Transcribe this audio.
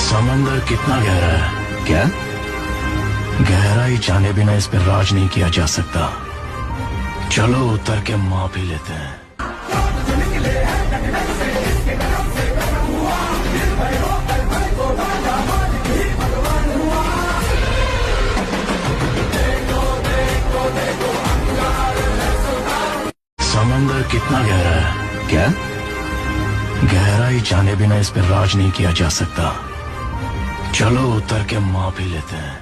समंदर कितना गहरा है? क्या? गहराई जाने बिना इस पर राज नहीं किया जा सकता। चलो उतर के माप ही लेते हैं। समंदर कितना गहरा है? क्या? गहराई जाने बिना इस पर राज नहीं किया जा सकता। चलो उतर के माप ही लेते हैं।